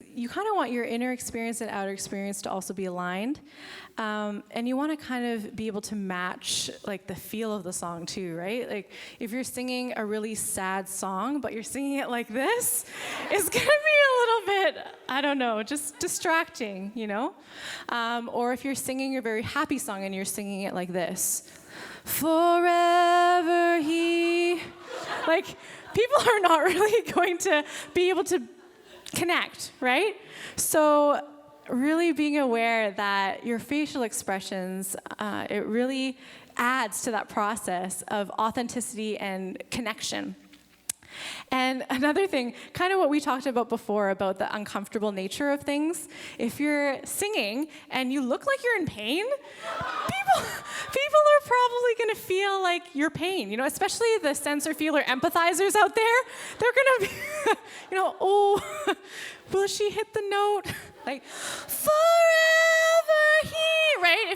You kind of want your inner experience and outer experience to also be aligned. And you want to kind of be able to match like the feel of the song too, right? Like if you're singing a really sad song, but you're singing it like this, it's going to be a little bit, I don't know, just distracting, you know? Or if you're singing a very happy song and you're singing it like this, forever he, like people are not really going to be able to connect, right? So really being aware that your facial expressions, it really adds to that process of authenticity and connection. And another thing, kind of what we talked about before about the uncomfortable nature of things, if you're singing and you look like you're in pain, people are probably going to feel like your pain, you know, especially the sensor feeler empathizers out there. They're going to be, you know, oh, will she hit the note? Like, forever he, right?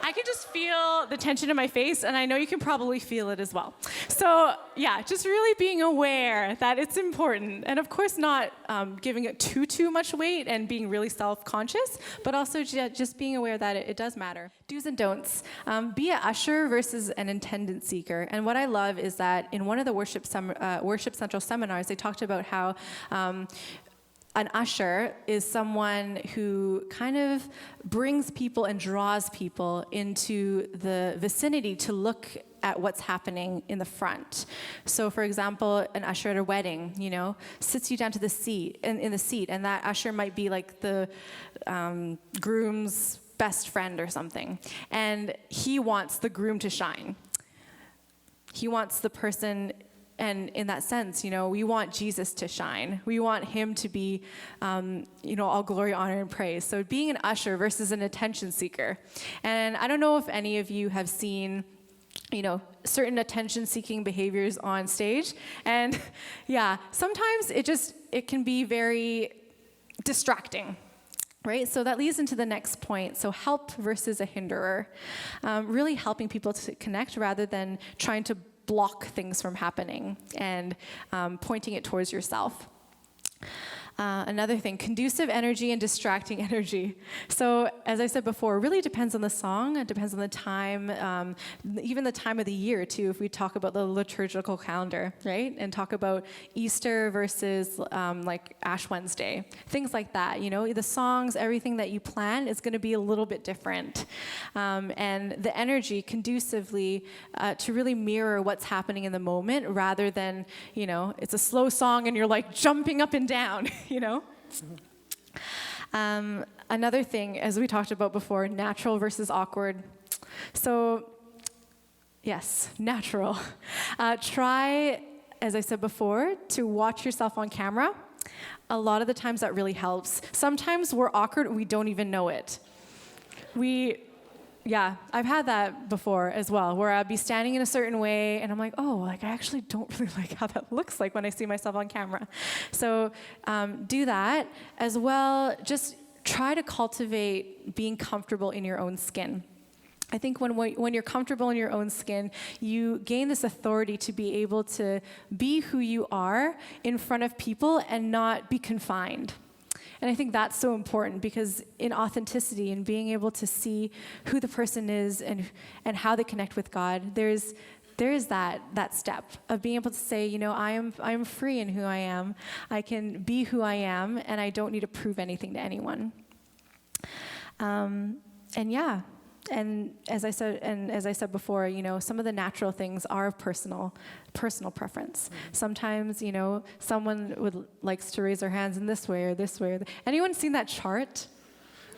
I can just feel the tension in my face, and I know you can probably feel it as well. So yeah, just really being aware that it's important, and of course not giving it too much weight and being really self-conscious, but also just being aware that it does matter. Do's and don'ts. Be an usher versus an attendance seeker. And what I love is that in one of the Worship Central seminars, they talked about how an usher is someone who kind of brings people and draws people into the vicinity to look at what's happening in the front. So for example, an usher at a wedding, you know, sits you down to the seat, in the seat, and that usher might be like the groom's best friend or something. And he wants the groom to shine. He wants the person. And in that sense, you know, we want Jesus to shine. We want him to be, you know, all glory, honor, and praise. So being an usher versus an attention seeker. And I don't know if any of you have seen, you know, certain attention-seeking behaviors on stage. And yeah, sometimes it can be very distracting. Right, so that leads into the next point. So help versus a hinderer. Really helping people to connect rather than trying to block things from happening and pointing it towards yourself. Another thing, conducive energy and distracting energy. So as I said before, it really depends on the song. It depends on the time, even the time of the year too, if we talk about the liturgical calendar, right? And talk about Easter versus like Ash Wednesday, things like that. You know, the songs, everything that you plan is going to be a little bit different. And the energy conducively to really mirror what's happening in the moment rather than, you know, it's a slow song and you're like jumping up and down. You know? Another thing, as we talked about before, natural versus awkward. So, yes, natural. Try, as I said before, to watch yourself on camera. A lot of the times that really helps. Sometimes we're awkward, we don't even know it. Yeah, I've had that before as well, where I'd be standing in a certain way, and I'm like, oh, like I actually don't really like how that looks like when I see myself on camera. So do that as well. Just try to cultivate being comfortable in your own skin. I think when you're comfortable in your own skin, you gain this authority to be able to be who you are in front of people and not be confined. And I think that's so important because in authenticity and being able to see who the person is and how they connect with God, there is that step of being able to say, you know, I am free in who I am. I can be who I am, and I don't need to prove anything to anyone. And as I said before, you know, some of the natural things are personal preference. Sometimes, you know, someone likes to raise their hands in this way or this way. Anyone seen that chart?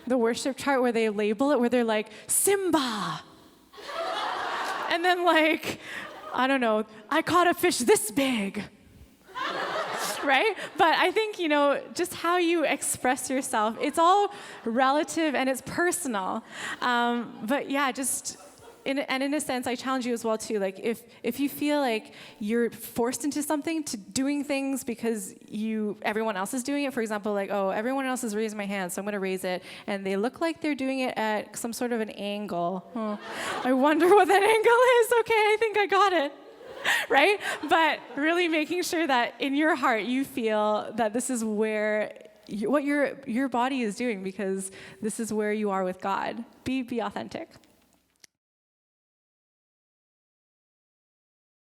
The worship chart where they label it, where they're like, Simba! And then like, I don't know, I caught a fish this big. Right? But I think, you know, just how you express yourself, it's all relative and it's personal. But yeah, in a sense, I challenge you as well too. Like if you feel like you're forced into something, to doing things because everyone else is doing it. For example, like, oh, everyone else is raising my hand, so I'm going to raise it, and they look like they're doing it at some sort of an angle. Oh, I wonder what that angle is. Okay, I think I got it. Right? But really making sure that in your heart you feel that this is where what your body is doing, because this is where you are with God. Be authentic.